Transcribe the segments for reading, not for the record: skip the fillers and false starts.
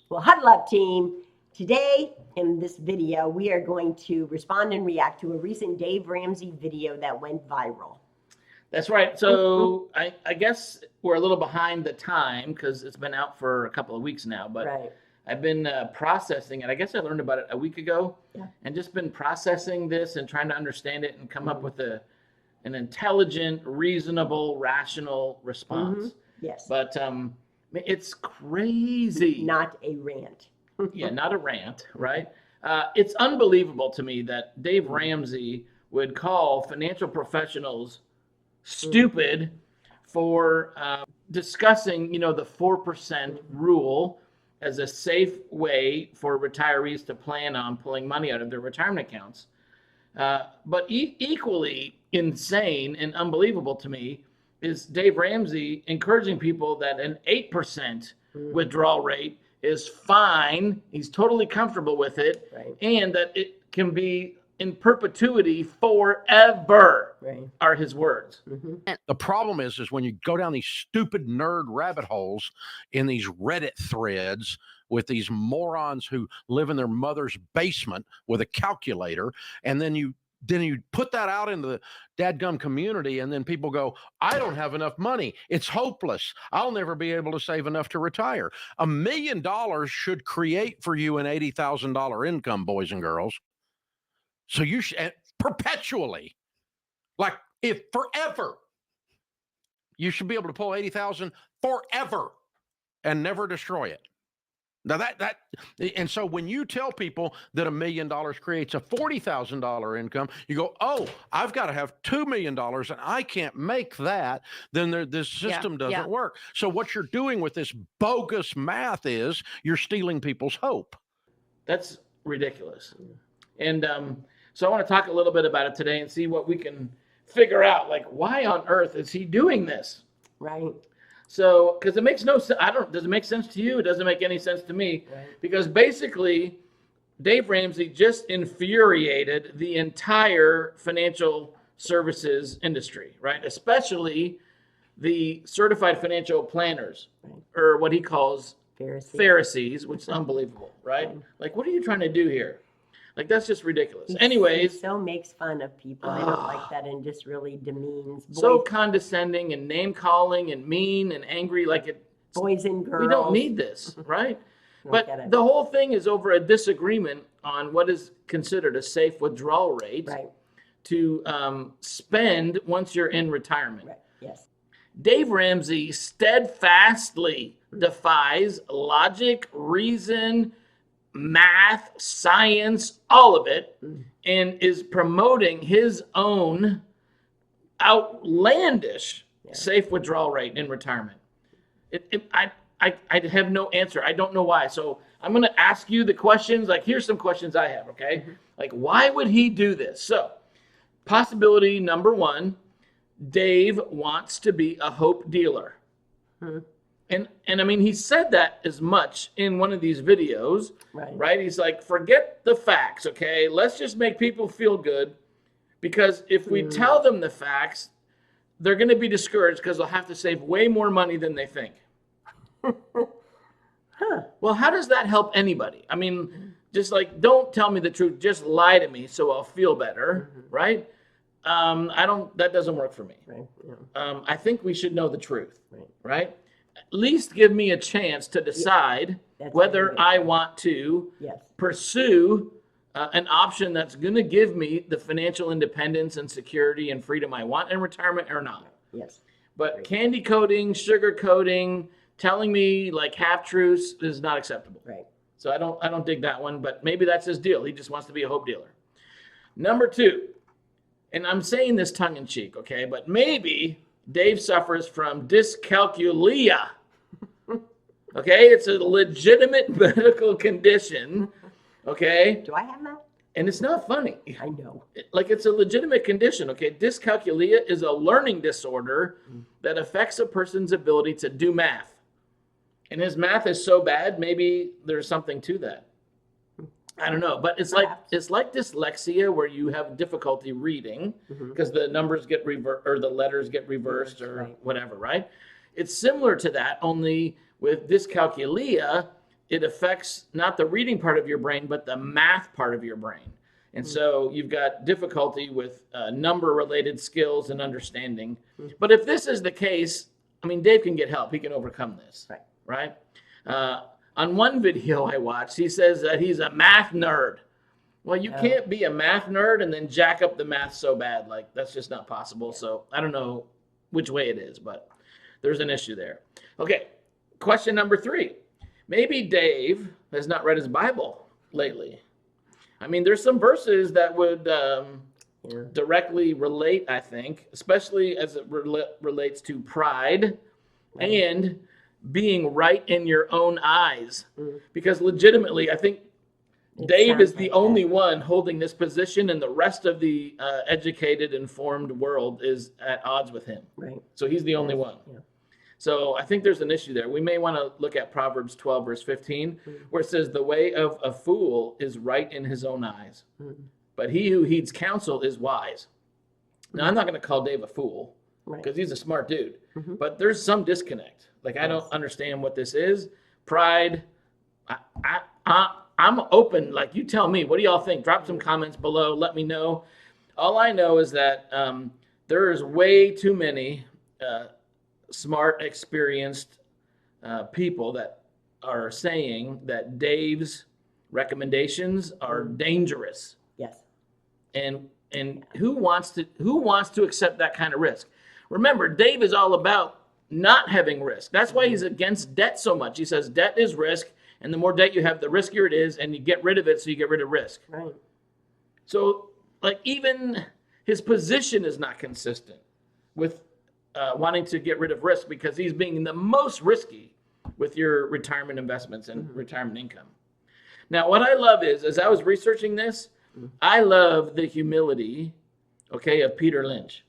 Well, huddle up, team. Today, in this video, we are going to respond and react to a recent Dave Ramsey video that went viral. That's right. So I guess we're a little behind the time because it's been out for a couple of weeks now, but Right. I've been processing it. I guess I learned about it a week ago, and just been processing this and trying to understand it and come up with an intelligent, reasonable, rational response. Yes. But it's crazy. Not a rant. Yeah, not a rant, right? It's unbelievable to me that Dave Ramsey would call financial professionals stupid for discussing, the 4% rule as a safe way for retirees to plan on pulling money out of their retirement accounts. But equally insane and unbelievable to me is Dave Ramsey encouraging people that an 8% withdrawal rate is fine. He's totally comfortable with it, and that it can be in perpetuity forever, are his words. The problem is when you go down these stupid nerd rabbit holes in these Reddit threads with these morons who live in their mother's basement with a calculator, and then you put that out into the dadgum community, and then people go, I don't have enough money. It's hopeless. I'll never be able to save enough to retire. $1 million should create for you an $80,000 income, boys and girls. So you should perpetually, like if forever, you should be able to pull 80,000 forever and never destroy it. Now and so when you tell people that $1 million creates a $40,000 income, you go, oh, I've got to have $2 million and I can't make that. Then this system doesn't work. So what you're doing with this bogus math is you're stealing people's hope. That's ridiculous. And so I want to talk a little bit about it today and see what we can figure out. Like, why on earth is he doing this? Right. So, because it makes no sense. Does it make sense to you? It doesn't make any sense to me. Because basically, Dave Ramsey just infuriated the entire financial services industry, right? Especially the certified financial planners, or what he calls Pharisees, which is unbelievable, right? Like, what are you trying to do here? Like, that's just ridiculous. Anyways. He so makes fun of people. I don't like that, and just really demeans boys. So condescending and name calling and mean and angry, like it. Boys and girls. We don't need this, right? But the whole thing is over a disagreement on what is considered a safe withdrawal rate to spend once you're in retirement. Yes. Dave Ramsey steadfastly defies logic, reason, math, science, all of it, and is promoting his own outlandish safe withdrawal rate in retirement. I have no answer. I don't know why. So I'm going to ask you the questions. Like, here's some questions I have, okay? Like, why would he do this? So, possibility number one, Dave wants to be a hope dealer. And I mean, he said that as much in one of these videos, right? He's like, forget the facts, okay? Let's just make people feel good, because if we tell them the facts, they're going to be discouraged because they'll have to save way more money than they think. Well, how does that help anybody? I mean, just like, don't tell me the truth, just lie to me so I'll feel better, right? That doesn't work for me. I think we should know the truth, right? At least give me a chance to decide whether I want to pursue an option that's going to give me the financial independence and security and freedom I want in retirement or not. But candy coating, sugar coating, telling me like half truths is not acceptable. So I don't dig that one, but maybe that's his deal. He just wants to be a hope dealer. Number two, and I'm saying this tongue in cheek, okay, but maybe Dave suffers from dyscalculia. Okay, it's a legitimate medical condition. Okay. Do I have that? And it's not funny. I know. Like, it's a legitimate condition. Okay, dyscalculia is a learning disorder that affects a person's ability to do math. And his math is so bad, maybe there's something to that. I don't know, but it's like dyslexia, where you have difficulty reading because the numbers get reversed or the letters get reversed or whatever, right? It's similar to that, only with dyscalculia, it affects not the reading part of your brain, but the math part of your brain. And so you've got difficulty with number-related skills and understanding. But if this is the case, I mean, Dave can get help. He can overcome this, right? On one video I watched, he says that he's a math nerd. Well, you can't be a math nerd and then jack up the math so bad. Like, that's just not possible. So I don't know which way it is, but there's an issue there. Okay, question number 3. Maybe Dave has not read his Bible lately. I mean, there's some verses that would directly relate, I think, especially as it relates to pride and being right in your own eyes. Because legitimately, I think Dave is the only one holding this position, and the rest of the educated, informed world is at odds with him. Right. So he's the only one. Yeah. So I think there's an issue there. We may want to look at Proverbs 12, verse 15, where it says, the way of a fool is right in his own eyes, but he who heeds counsel is wise. Now, I'm not going to call Dave a fool because he's a smart dude, but there's some disconnect. Like, I don't understand what this is. Pride. I'm open. Like, you tell me. What do y'all think? Drop some comments below. Let me know. All I know is that there is way too many smart, experienced people that are saying that Dave's recommendations are dangerous. Yes. And who wants to accept that kind of risk? Remember, Dave is all about not having risk. That's why he's against debt so much. He says debt is risk, and the more debt you have, the riskier it is, and you get rid of it, so you get rid of risk. Right. So, like, even his position is not consistent with wanting to get rid of risk, because he's being the most risky with your retirement investments and retirement income. Now, what I love is, as I was researching this, I love the humility, of Peter Lynch.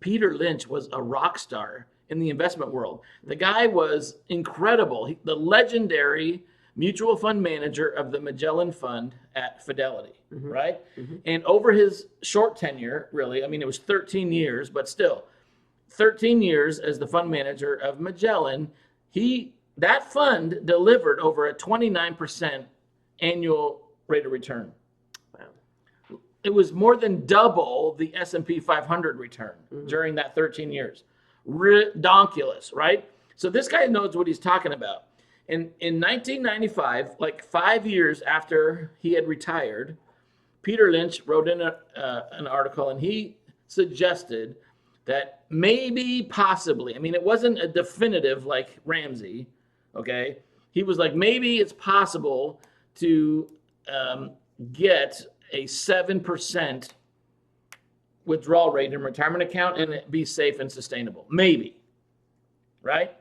Peter Lynch was a rock star in the investment world. The guy was incredible. The legendary mutual fund manager of the Magellan Fund at Fidelity, right? And over his short tenure, really, I mean, it was 13 years, but still, 13 years as the fund manager of Magellan, that fund delivered over a 29% annual rate of return. Wow. It was more than double the S&P 500 return during that 13 years. Redonkulous, right? So this guy knows what he's talking about. In 1995, like 5 years after he had retired, Peter Lynch wrote in an article, and he suggested that maybe, possibly, I mean, it wasn't a definitive like Ramsey, He was like, maybe it's possible to get a 7% withdrawal rate in retirement account and it be safe and sustainable. Maybe, right?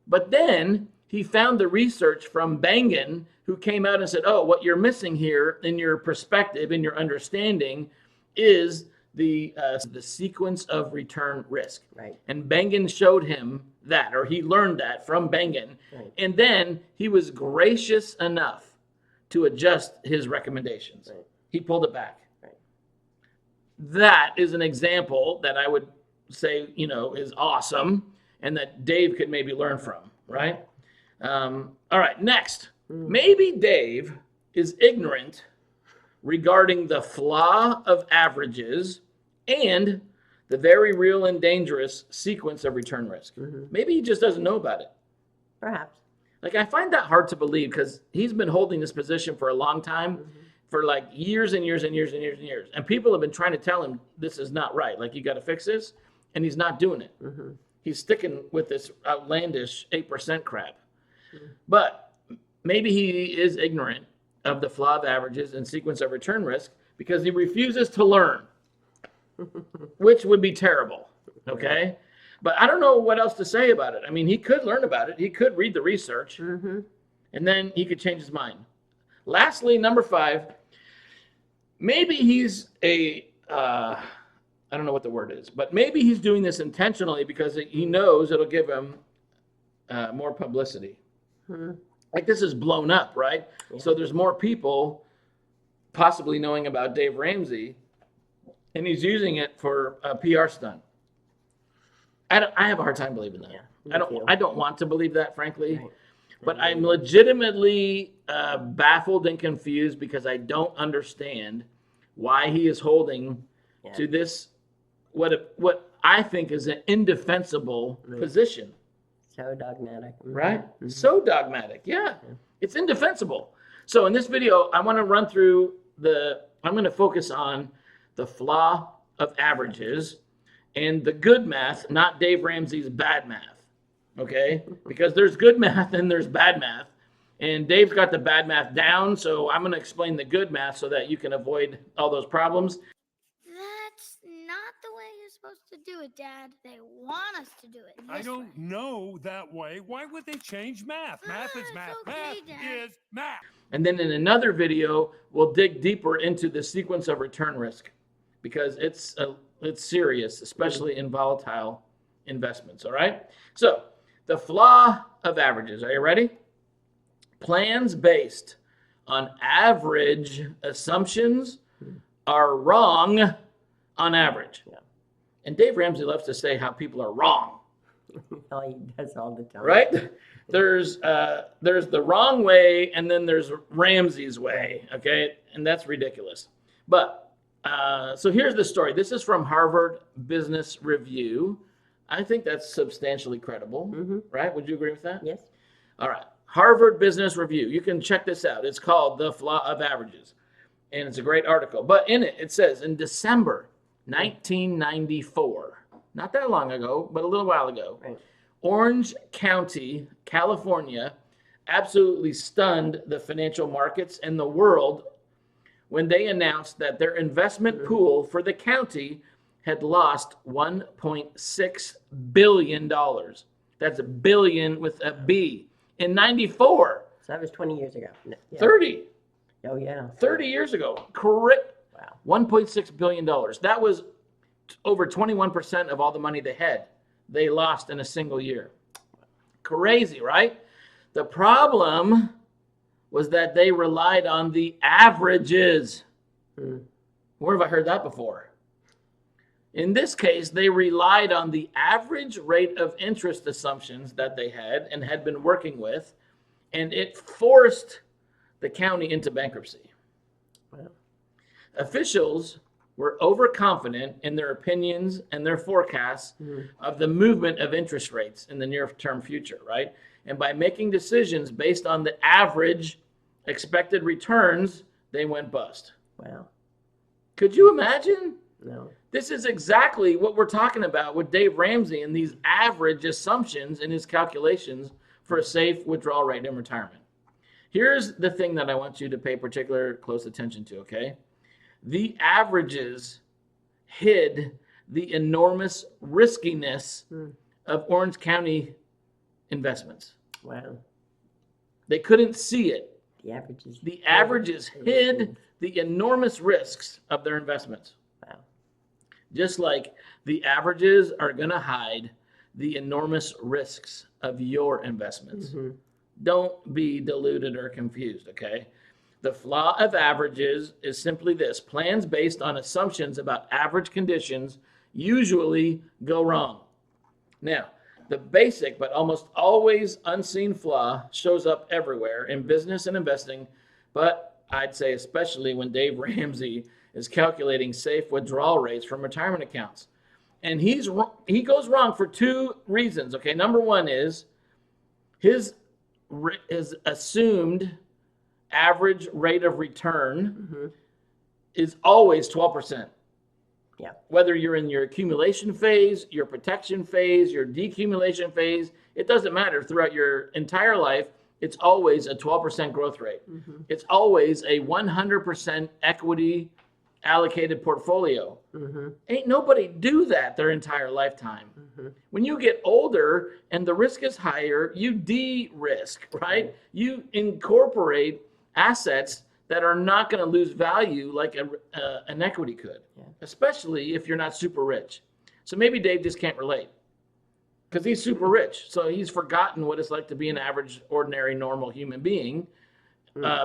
But then he found the research from Bengen, who came out and said, oh, what you're missing here in your perspective, in your understanding, is the sequence of return risk. Right. And Bengen showed him that, or he learned that from Bengen. Right. And then he was gracious enough to adjust his recommendations. Right. He pulled it back. Right. That is an example that I would say, is awesome and that Dave could maybe learn from, right? All right, next. Maybe Dave is ignorant regarding the flaw of averages and the very real and dangerous sequence of return risk. Maybe he just doesn't know about it. Perhaps. Like, I find that hard to believe because he's been holding this position for a long time, for like years and years and years and years and years. And people have been trying to tell him this is not right. Like, you got to fix this. And he's not doing it. He's sticking with this outlandish 8% crap. But maybe he is ignorant of the flaw of averages and sequence of return risk because he refuses to learn, which would be terrible, But I don't know what else to say about it. I mean, he could learn about it. He could read the research, and then he could change his mind. Lastly, number 5, maybe he's I don't know what the word is, but maybe he's doing this intentionally because he knows it'll give him more publicity. Like, this is blown up, right? Yeah. So there's more people possibly knowing about Dave Ramsey, and he's using it for a PR stunt. I have a hard time believing that. Yeah, I don't want to believe that, frankly. Right. But I'm legitimately baffled and confused because I don't understand why he is holding to this, what I think is an indefensible position. So dogmatic. Right? So dogmatic. Yeah. It's indefensible. So in this video, I want to run through I'm going to focus on the flaw of averages and the good math, not Dave Ramsey's bad math. Okay? Because there's good math and there's bad math. And Dave's got the bad math down, so I'm going to explain the good math so that you can avoid all those problems. That's not the way you're supposed to do it, Dad. They want us to do it this I don't way. know that way. Why would they change math? Math is It's math. okay, Math Dad. is math. And then in another video, we'll dig deeper into the sequence of return risk because it's serious, especially in volatile investments. All right. So the flaw of averages. Are you ready? Plans based on average assumptions are wrong on average. Yeah. And Dave Ramsey loves to say how people are wrong. Oh, he does all the time. Right? There's the wrong way, and then there's Ramsey's way. Okay, and that's ridiculous. But so here's the story. This is from Harvard Business Review. I think that's substantially credible, right? Would you agree with that? Yes. All right. Harvard Business Review. You can check this out. It's called The Flaw of Averages, and it's a great article. But in it, it says in December 1994, not that long ago, but a little while ago, Right. Orange County, California, absolutely stunned the financial markets and the world when they announced that their investment pool for the county had lost $1.6 billion. That's a billion with a B. In 94, So that was 20 years ago. Yeah. 30 Oh, yeah. years ago. Correct. Wow. $1.6 billion. That was over 21% of all the money they had. They lost in a single year. Crazy, right? The problem was that they relied on the averages. Where have I heard that before? In this case, they relied on the average rate of interest assumptions that they had and had been working with, and it forced the county into bankruptcy. Wow. Officials were overconfident in their opinions and their forecasts of the movement of interest rates in the near-term future, right? And by making decisions based on the average expected returns, they went bust. Wow. Could you imagine? No. This is exactly what we're talking about with Dave Ramsey and these average assumptions in his calculations for a safe withdrawal rate in retirement. Here's the thing that I want you to pay particular close attention to, okay? The averages hid the enormous riskiness of Orange County investments. Wow. They couldn't see it. The averages. The averages hid the enormous risks of their investments. Wow. Just like the averages are going to hide the enormous risks of your investments. Don't be deluded or confused, okay? The flaw of averages is simply this. Plans based on assumptions about average conditions usually go wrong. Now, the basic but almost always unseen flaw shows up everywhere in business and investing, but I'd say especially when Dave Ramsey is calculating safe withdrawal rates from retirement accounts. And he goes wrong for two reasons, okay? Number one is his assumed average rate of return is always 12%. Yeah. Whether you're in your accumulation phase, your protection phase, your decumulation phase, it doesn't matter. Throughout your entire life, it's always a 12% growth rate. It's always a 100% equity allocated portfolio. Ain't nobody do that their entire lifetime. When you get older and the risk is higher, you de-risk, right? You incorporate assets that are not going to lose value like an equity could, especially if you're not super rich. So maybe Dave just can't relate because he's super rich. So he's forgotten what it's like to be an average, ordinary, normal human being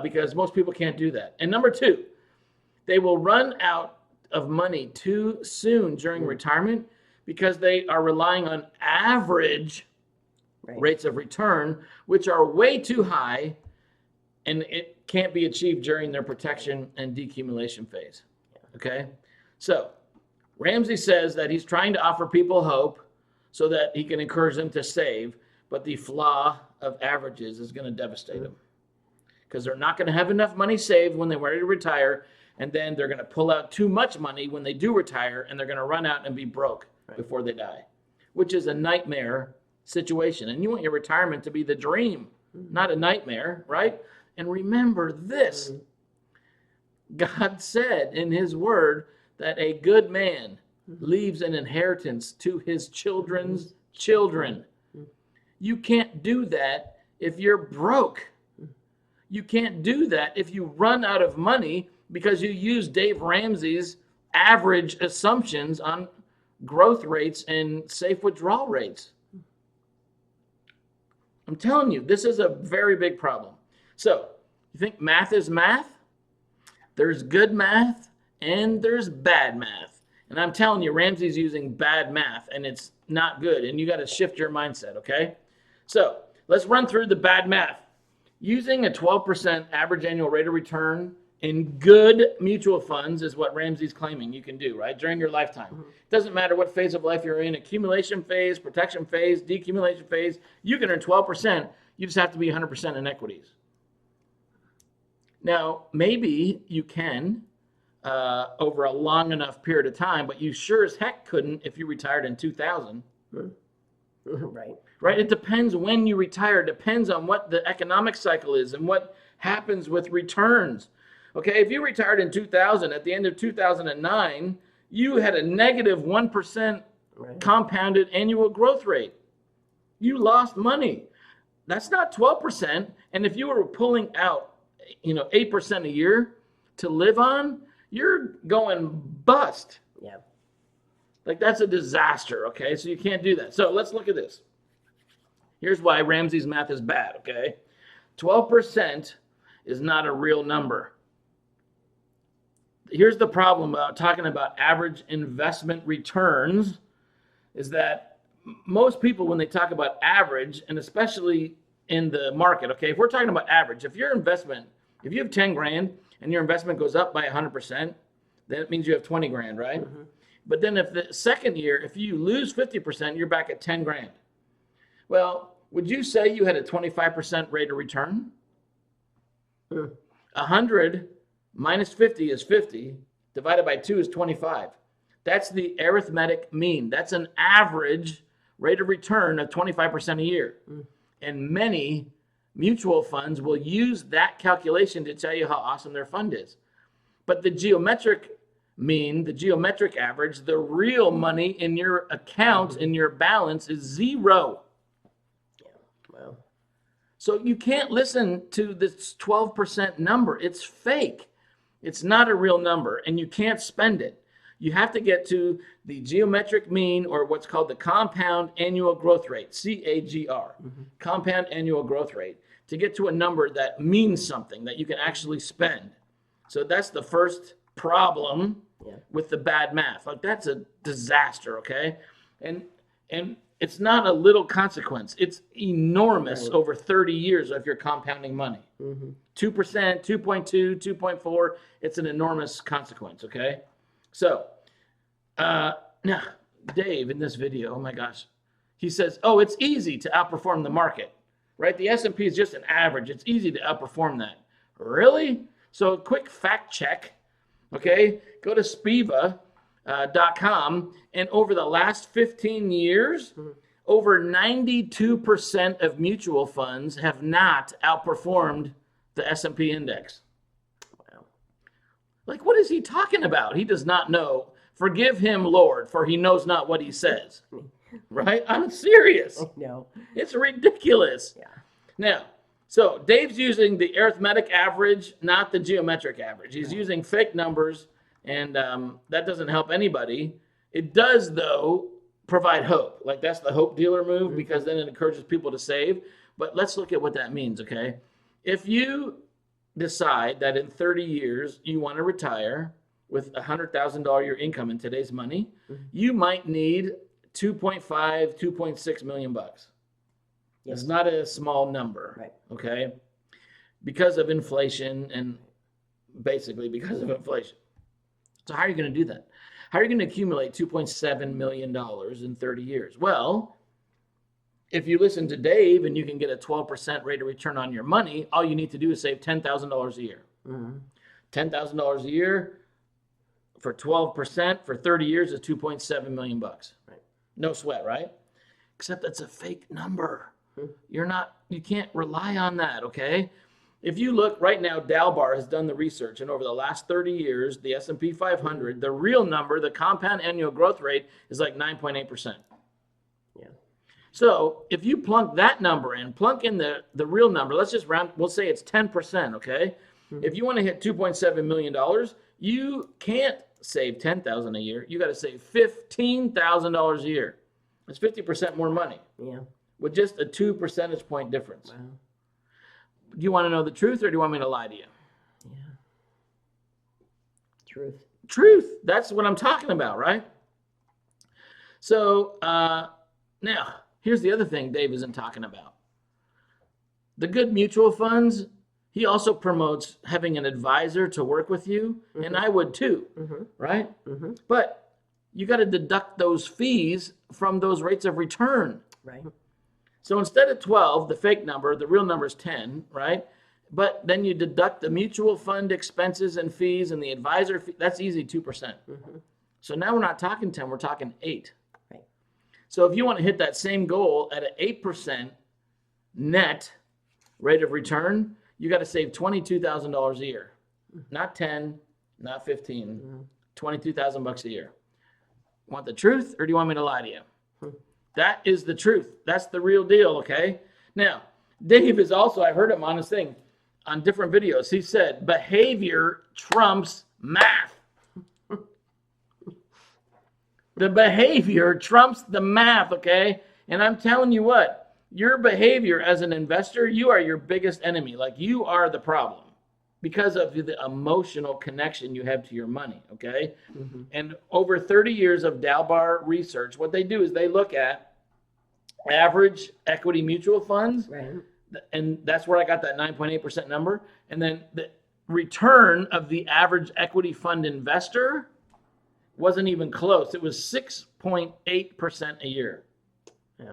because most people can't do that. And number two, they will run out of money too soon during retirement because they are relying on average rates of return, which are way too high, and it can't be achieved during their protection and decumulation phase. Okay? So, Ramsey says that he's trying to offer people hope so that he can encourage them to save, but the flaw of averages is going to devastate them because they're not going to have enough money saved when they're ready to retire, and then they're going to pull out too much money when they do retire, and they're going to run out and be broke before they die, which is a nightmare situation. And you want your retirement to be the dream, not a nightmare, right? And remember this. God said in his word that a good man leaves an inheritance to his children's children. You can't do that if you're broke. You can't do that if you run out of money because you use Dave Ramsey's average assumptions on growth rates and safe withdrawal rates. I'm telling you, this is a very big problem. So, you think math is math? There's good math and there's bad math. And I'm telling you, Ramsey's using bad math and it's not good. And you got to shift your mindset, okay? So, let's run through the bad math. Using a 12% average annual rate of return in good mutual funds is what Ramsey's claiming you can do, right? During your lifetime. It doesn't matter what phase of life you're in, accumulation phase, protection phase, decumulation phase, you can earn 12%. You just have to be 100% in equities. Now, maybe you can over a long enough period of time, but you sure as heck couldn't if you retired in 2000. Right? It depends when you retire. It depends on what the economic cycle is and what happens with returns. Okay, if you retired in 2000, at the end of 2009, you had a negative 1% compounded annual growth rate. You lost money. That's not 12%. And if you were pulling out, 8% a year to live on, you're going bust. Yeah. Like that's a disaster, okay? So you can't do that. So let's look at this. Here's why Ramsey's math is bad, okay? 12% is not a real number. Here's the problem about talking about average investment returns is that most people, when they talk about average, and especially in the market, okay, if we're talking about average, if you have 10 grand and your investment goes up by 100%, then it means you have 20 grand, right? But then if the second year, if you lose 50%, you're back at 10 grand. Well, would you say you had a 25% rate of return? 100 minus 50 is 50, divided by 2 is 25. That's the arithmetic mean. That's an average rate of return of 25% a year. And many mutual funds will use that calculation to tell you how awesome their fund is. But the geometric mean, the geometric average, the real money in your account, in your balance is zero. Well, so you can't listen to this 12% number. It's fake. It's not a real number, and you can't spend it. You have to get to the geometric mean, or what's called the compound annual growth rate, CAGR, compound annual growth rate, to get to a number that means something that you can actually spend. So that's the first problem with the bad math. Like that's a disaster, okay? And it's not a little consequence. It's enormous over 30 years if you're compounding money. 2%, 2.2, 2.4, it's an enormous consequence, okay? So, now, Dave, in this video, oh my gosh, he says, oh, it's easy to outperform the market, right? The S&P is just an average. It's easy to outperform that. Really? So, quick fact check, okay? Go to Spiva.com, and over the last 15 years, over 92% of mutual funds have not outperformed the S&P index. wow. Like, what is he talking about? He does not know. Forgive him, Lord, for he knows not what he says. Right? I'm serious. No. It's ridiculous. Yeah. Now, so Dave's using the arithmetic average, not the geometric average. He's using fake numbers, and that doesn't help anybody. It does, though, provide hope. Like, that's the hope dealer move, because then it encourages people to save. But let's look at what that means, okay? If you decide that in 30 years you want to retire with $100,000 your income in today's money, you might need 2.5, 2.6 million bucks. It's not a small number. Right. Okay. Because of inflation, and basically because of inflation. So how are you going to do that? How are you going to accumulate $2.7 million in 30 years? Well, if you listen to Dave and you can get a 12% rate of return on your money, all you need to do is save $10,000 a year. $10,000 a year for 12% for 30 years is 2.7 million bucks. Right. No sweat, right? Except that's a fake number. You can't rely on that, okay? If you look right now, Dalbar has done the research, and over the last 30 years, the S&P 500, the real number, the compound annual growth rate is like 9.8%. Yeah. So if you plunk that number in, plunk in the real number, let's just round, we'll say it's 10%, okay? If you want to hit $2.7 million, you can't save $10,000 a year. You got to save $15,000 a year. That's 50% more money. Yeah. With just a 2 percentage point difference. Wow. Do you want to know the truth, or do you want me to lie to you? Yeah. Truth. Truth. That's what I'm talking about, right? So now, here's the other thing Dave isn't talking about. The good mutual funds, he also promotes having an advisor to work with you, and I would too, right? But you got to deduct those fees from those rates of return. Right. So instead of 12, the fake number, the real number is 10, right? But then you deduct the mutual fund expenses and fees and the advisor fee. That's easy, 2%. So now we're not talking 10, we're talking 8. Right. So if you want to hit that same goal at an 8% net rate of return, you got to save $22,000 a year. Not 10, not 15, 22,000 bucks a year. Want the truth, or do you want me to lie to you? That is the truth. That's the real deal, okay? Now, Dave is also, I heard him on his thing, on different videos. He said, behavior trumps math. The behavior trumps the math, okay? And I'm telling you what, your behavior as an investor, you are your biggest enemy. Like, you are the problem because of the emotional connection you have to your money, okay? And over 30 years of Dalbar research, what they do is they look at average equity mutual funds, Right. and that's where I got that 9.8% number. And then the return of the average equity fund investor wasn't even close. It was 6.8% a year. Yeah.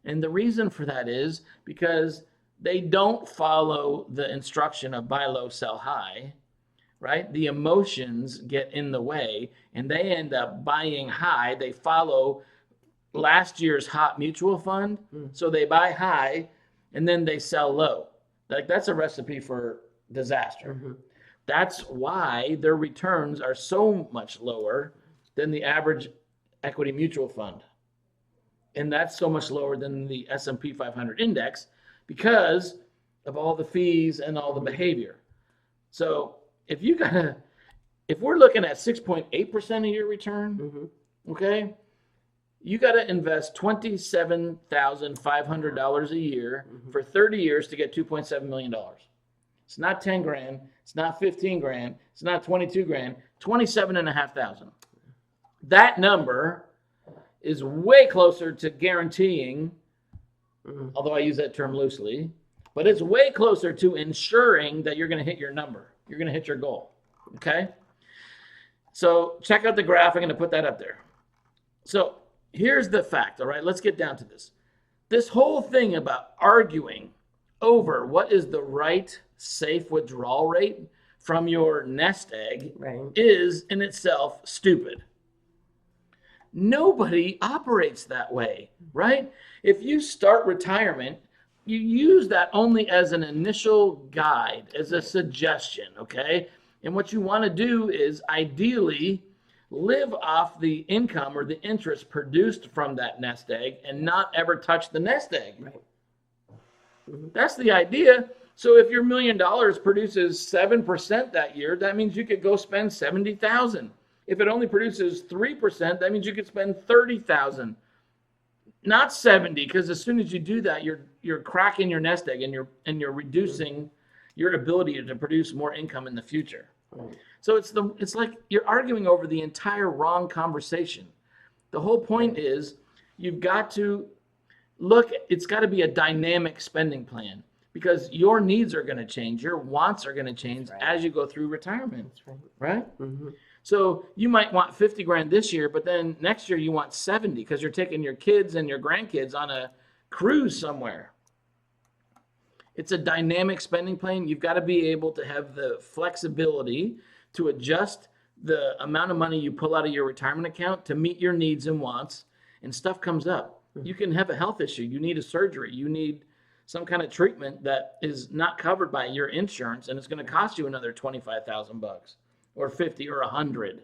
And the reason for that is because they don't follow the instruction of buy low, sell high, right? The emotions get in the way and they end up buying high. They follow last year's hot mutual fund. So they buy high and then they sell low. Like, that's a recipe for disaster. That's why their returns are so much lower than the average equity mutual fund. And that's so much lower than the S&P 500 index because of all the fees and all the behavior. So if we're looking at 6.8% a year return, okay, you got to invest $27,500 a year for 30 years to get $2.7 million. It's not 10 grand. It's not 15 grand. It's not 22 grand. 27,500. That number is way closer to guaranteeing, although I use that term loosely, but it's way closer to ensuring that you're going to hit your number. You're going to hit your goal. Okay? So check out the graph. I'm going to put that up there. So here's the fact. All right, let's get down to this. This whole thing about arguing over what is the right safe withdrawal rate from your nest egg is in itself stupid. Nobody operates that way, right? If you start retirement, you use that only as an initial guide, as a suggestion, okay? And what you want to do is ideally live off the income or the interest produced from that nest egg and not ever touch the nest egg. That's the idea. So if your $1 million produces 7% that year, that means you could go spend $70,000. If it only produces 3%, that means you could spend $30,000, not 70, because as soon as you do that, you're cracking your nest egg and you're reducing your ability to produce more income in the future. So it's like you're arguing over the entire wrong conversation. The whole point is you've got to it's got to be a dynamic spending plan because your needs are going to change. Your wants are going to change as you go through retirement. That's Right? Mm-hmm. So you might want 50 grand this year, but then next year you want 70 because you're taking your kids and your grandkids on a cruise somewhere. It's a dynamic spending plan. You've got to be able to have the flexibility to adjust the amount of money you pull out of your retirement account to meet your needs and wants, and stuff comes up. You can have a health issue. You need a surgery. You need some kind of treatment that is not covered by your insurance, and it's going to cost you another $25,000 or 50 or 100.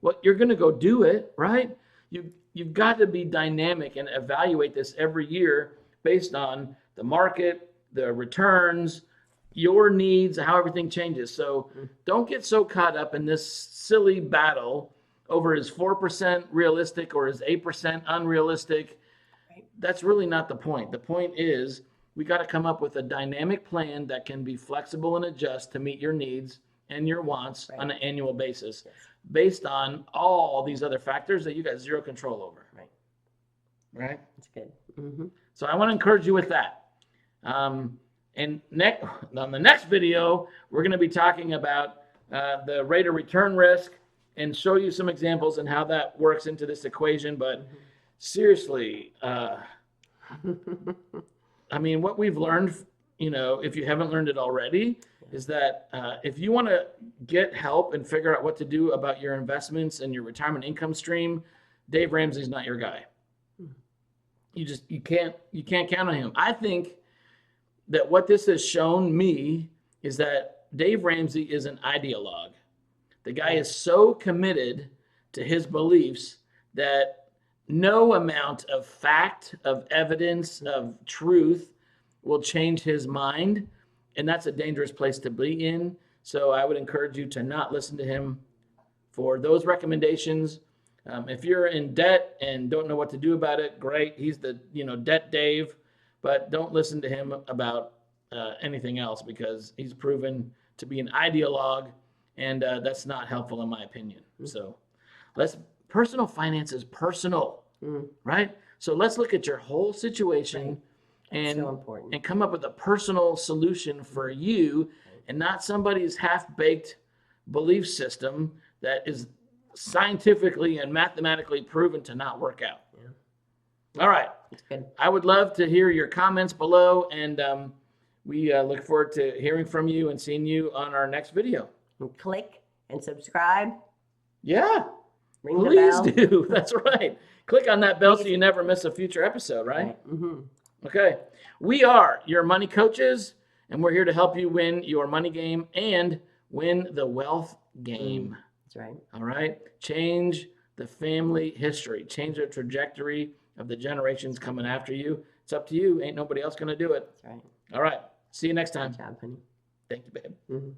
Well, you're going to go do it, right? You've got to be dynamic and evaluate this every year based on the market, the returns, your needs, how everything changes. So don't get so caught up in this silly battle over is 4% realistic or is 8% unrealistic. That's really not the point. The point is we got to come up with a dynamic plan that can be flexible and adjust to meet your needs and your wants on an annual basis based on all these other factors that you got zero control over. Right? That's good. Mm-hmm. So I want to encourage you with that. And on the next video, we're going to be talking about the rate of return risk and show you some examples and how that works into this equation. But seriously, I mean, what we've learned, if you haven't learned it already, is that if you want to get help and figure out what to do about your investments and your retirement income stream, Dave Ramsey's not your guy. You can't count on him. I think that what this has shown me is that Dave Ramsey is an ideologue. The guy is so committed to his beliefs that no amount of fact, of evidence, of truth will change his mind. And that's a dangerous place to be in. So I would encourage you to not listen to him for those recommendations. If you're in debt and don't know what to do about it, great. He's the, debt Dave, but don't listen to him about anything else because he's proven to be an ideologue, and that's not helpful in my opinion. So personal finance is personal, right? So let's look at your whole situation and so important. and come up with a personal solution for you and not somebody's half-baked belief system that is scientifically and mathematically proven to not work out. All right. That's good. I would love to hear your comments below, and we look forward to hearing from you and seeing you on our next video. And click and subscribe. Yeah, Ring please the bell. do. That's right. Click on that bell so you never miss a future episode, right? Mm-hmm. Okay. We are your money coaches, and we're here to help you win your money game and win the wealth game. That's right. All right. Change the family history. Change the trajectory of the generations coming after you. It's up to you. Ain't nobody else going to do it. That's right. All right. See you next time. Good job, honey. Thank you, babe. Mm-hmm.